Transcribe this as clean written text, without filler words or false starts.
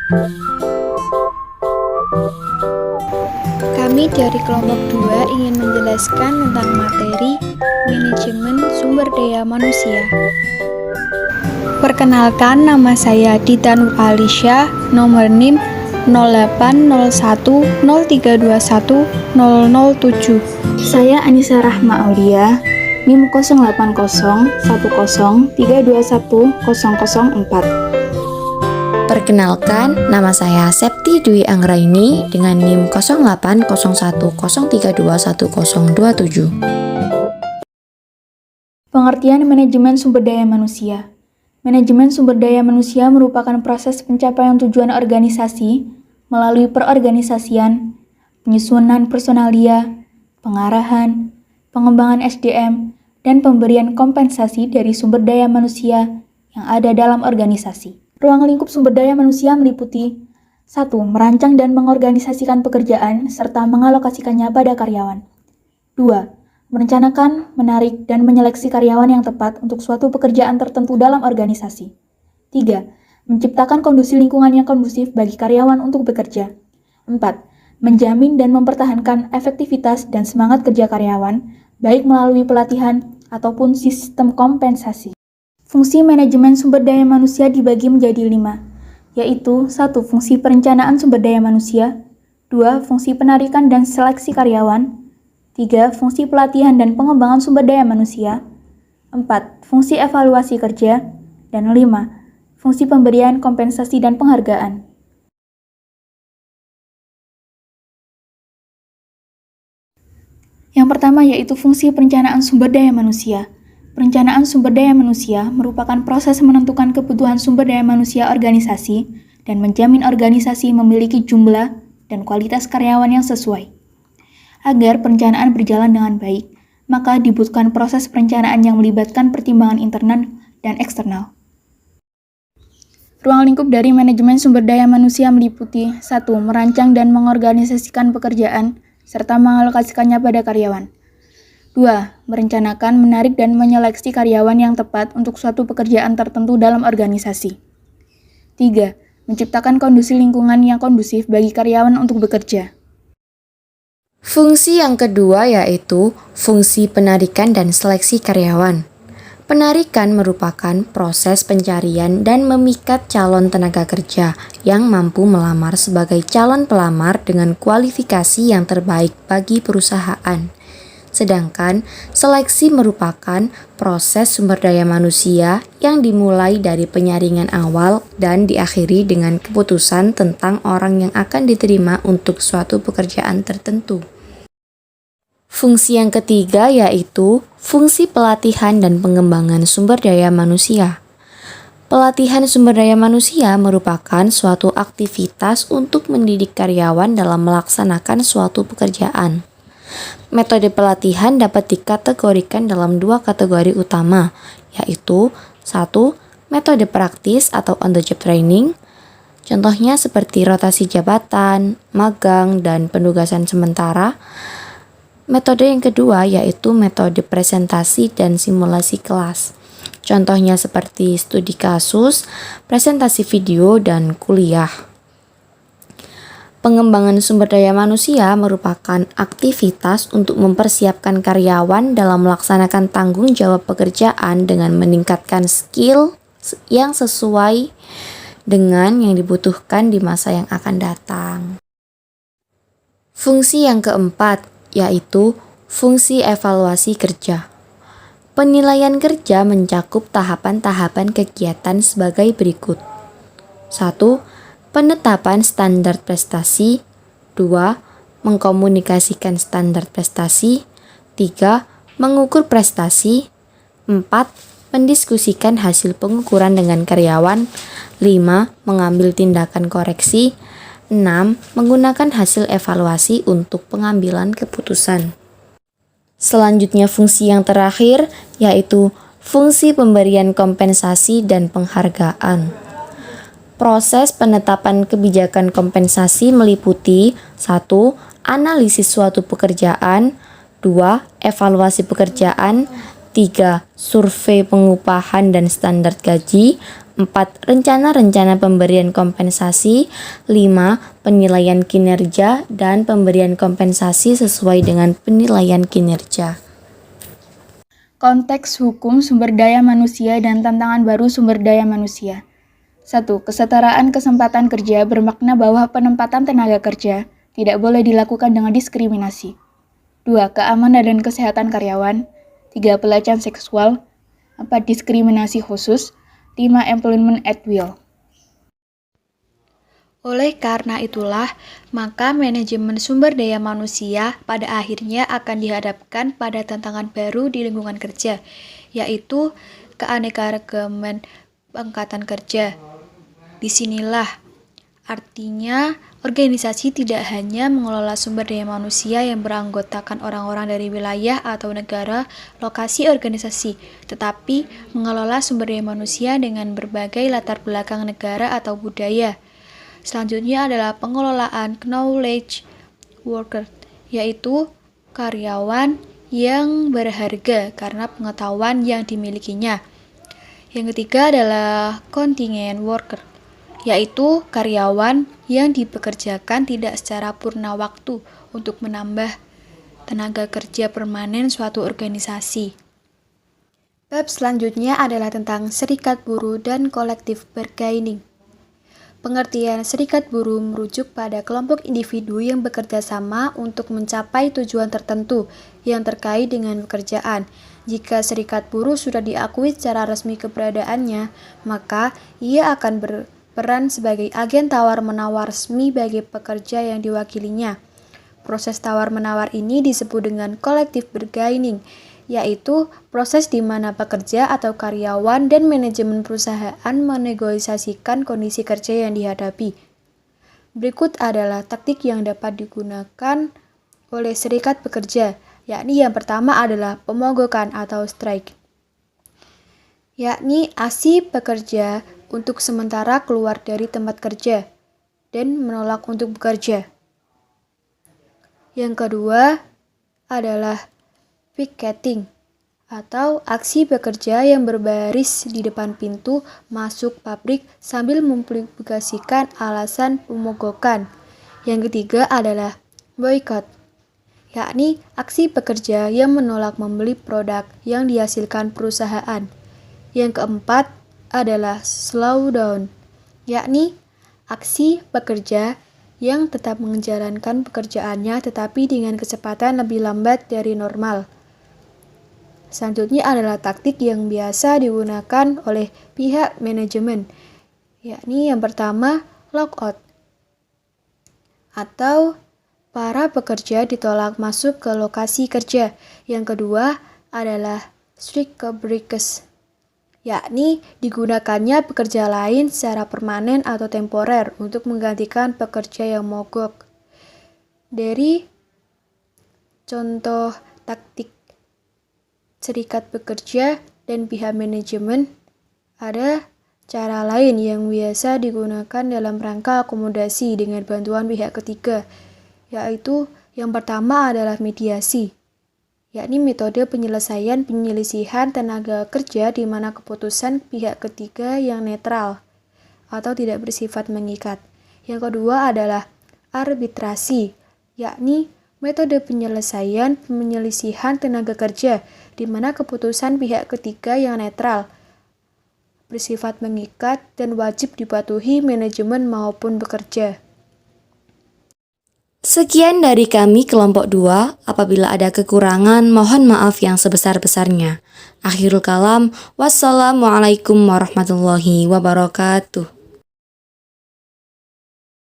Kami dari kelompok 2 ingin menjelaskan tentang materi manajemen sumber daya manusia. Perkenalkan, nama saya Dita Nur Alisya, nomor NIM 080103210007. Saya Anissa Rahma Aulia, NIM 080103210004. Perkenalkan, nama saya Septi Dwi Anggraini dengan NIM 080103210027. Pengertian manajemen sumber daya manusia. Manajemen sumber daya manusia merupakan proses pencapaian tujuan organisasi melalui perorganisasian, penyusunan personalia, pengarahan, pengembangan SDM, dan pemberian kompensasi dari sumber daya manusia yang ada dalam organisasi. Ruang lingkup sumber daya manusia meliputi 1. Merancang dan mengorganisasikan pekerjaan serta mengalokasikannya pada karyawan. 2. Merencanakan, menarik, dan menyeleksi karyawan yang tepat untuk suatu pekerjaan tertentu dalam organisasi. 3. Menciptakan kondisi lingkungan yang kondusif bagi karyawan untuk bekerja. 4. Menjamin dan mempertahankan efektivitas dan semangat kerja karyawan, baik melalui pelatihan ataupun sistem kompensasi. Fungsi manajemen sumber daya manusia dibagi menjadi 5, yaitu 1. Fungsi perencanaan sumber daya manusia, 2. Fungsi penarikan dan seleksi karyawan, 3. Fungsi pelatihan dan pengembangan sumber daya manusia, 4. Fungsi evaluasi kerja, dan 5. Fungsi pemberian kompensasi dan penghargaan. Yang pertama yaitu fungsi perencanaan sumber daya manusia. Perencanaan sumber daya manusia merupakan proses menentukan kebutuhan sumber daya manusia organisasi dan menjamin organisasi memiliki jumlah dan kualitas karyawan yang sesuai. Agar perencanaan berjalan dengan baik, maka dibutuhkan proses perencanaan yang melibatkan pertimbangan internal dan eksternal. Ruang lingkup dari manajemen sumber daya manusia meliputi 1. Merancang dan mengorganisasikan pekerjaan serta mengalokasikannya pada karyawan. 2. Merencanakan, menarik, dan menyeleksi karyawan yang tepat untuk suatu pekerjaan tertentu dalam organisasi. 3. Menciptakan kondisi lingkungan yang kondusif bagi karyawan untuk bekerja. Fungsi yang kedua yaitu fungsi penarikan dan seleksi karyawan. Penarikan merupakan proses pencarian dan memikat calon tenaga kerja yang mampu melamar sebagai calon pelamar dengan kualifikasi yang terbaik bagi perusahaan. Sedangkan seleksi merupakan proses sumber daya manusia yang dimulai dari penyaringan awal dan diakhiri dengan keputusan tentang orang yang akan diterima untuk suatu pekerjaan tertentu. Fungsi yang ketiga yaitu fungsi pelatihan dan pengembangan sumber daya manusia. Pelatihan sumber daya manusia merupakan suatu aktivitas untuk mendidik karyawan dalam melaksanakan suatu pekerjaan. Metode pelatihan dapat dikategorikan dalam 2 kategori utama, yaitu 1. Metode praktis atau on-the-job training, contohnya seperti rotasi jabatan, magang, dan penugasan sementara. Metode yang kedua yaitu metode presentasi dan simulasi kelas, contohnya seperti studi kasus, presentasi video, dan kuliah. Pengembangan sumber daya manusia merupakan aktivitas untuk mempersiapkan karyawan dalam melaksanakan tanggung jawab pekerjaan dengan meningkatkan skill yang sesuai dengan yang dibutuhkan di masa yang akan datang. Fungsi yang keempat yaitu fungsi evaluasi kerja. Penilaian kerja mencakup tahapan-tahapan kegiatan sebagai berikut. 1. Penetapan standar prestasi. 2. Mengkomunikasikan standar prestasi. 3. Mengukur prestasi. 4. Mendiskusikan hasil pengukuran dengan karyawan. 5. Mengambil tindakan koreksi. 6. Menggunakan hasil evaluasi untuk pengambilan keputusan. Selanjutnya fungsi yang terakhir yaitu fungsi pemberian kompensasi dan penghargaan. Proses penetapan kebijakan kompensasi meliputi 1. Analisis suatu pekerjaan, 2. Evaluasi pekerjaan, 3. Survei pengupahan dan standar gaji, 4. Rencana-rencana pemberian kompensasi. 5. Penilaian kinerja dan pemberian kompensasi sesuai dengan penilaian kinerja. Konteks hukum sumber daya manusia dan tantangan baru sumber daya manusia. 1. Kesetaraan kesempatan kerja bermakna bahwa penempatan tenaga kerja tidak boleh dilakukan dengan diskriminasi. 2. Keamanan dan kesehatan karyawan. 3. Pelecehan seksual. 4. Diskriminasi khusus. 5. Employment at will. Oleh karena itulah, maka manajemen sumber daya manusia pada akhirnya akan dihadapkan pada tantangan baru di lingkungan kerja, yaitu keanekaragaman angkatan kerja. Disinilah artinya organisasi tidak hanya mengelola sumber daya manusia yang beranggotakan orang-orang dari wilayah atau negara lokasi organisasi, tetapi mengelola sumber daya manusia dengan berbagai latar belakang negara atau budaya. Selanjutnya adalah pengelolaan knowledge worker, yaitu karyawan yang berharga karena pengetahuan yang dimilikinya. Yang ketiga adalah contingent worker, yaitu karyawan yang dipekerjakan tidak secara purna waktu untuk menambah tenaga kerja permanen suatu organisasi. Bab selanjutnya adalah tentang serikat buruh dan collective bargaining. Pengertian serikat buruh merujuk pada kelompok individu yang bekerja sama untuk mencapai tujuan tertentu yang terkait dengan pekerjaan. Jika serikat buruh sudah diakui secara resmi keberadaannya, maka ia akan berperan sebagai agen tawar-menawar resmi bagi pekerja yang diwakilinya. Proses tawar-menawar ini disebut dengan collective bargaining, yaitu proses di mana pekerja atau karyawan dan manajemen perusahaan menegosiasikan kondisi kerja yang dihadapi. Berikut adalah taktik yang dapat digunakan oleh serikat pekerja, yakni yang pertama adalah pemogokan atau strike, yakni aksi pekerja untuk sementara keluar dari tempat kerja dan menolak untuk bekerja. Yang kedua adalah picketing atau aksi pekerja yang berbaris di depan pintu masuk pabrik sambil mempublikasikan alasan pemogokan. Yang ketiga adalah boycott, yakni aksi pekerja yang menolak membeli produk yang dihasilkan perusahaan. Yang keempat adalah slowdown, yakni aksi pekerja yang tetap menjalankan pekerjaannya tetapi dengan kecepatan lebih lambat dari normal. Selanjutnya adalah taktik yang biasa digunakan oleh pihak manajemen, yakni yang pertama lockout, atau para pekerja ditolak masuk ke lokasi kerja. Yang kedua adalah strike breakers, yakni digunakannya pekerja lain secara permanen atau temporer untuk menggantikan pekerja yang mogok. Dari contoh taktik serikat pekerja dan pihak manajemen, ada cara lain yang biasa digunakan dalam rangka akomodasi dengan bantuan pihak ketiga, yaitu yang pertama adalah mediasi, yakni metode penyelisihan tenaga kerja di mana keputusan pihak ketiga yang netral atau tidak bersifat mengikat. Yang kedua adalah arbitrasi, yakni metode penyelisihan tenaga kerja di mana keputusan pihak ketiga yang netral, bersifat mengikat dan wajib dipatuhi manajemen maupun pekerja. Sekian dari kami kelompok 2. Apabila ada kekurangan, mohon maaf yang sebesar-besarnya. Akhirul kalam, wassalamualaikum warahmatullahi wabarakatuh.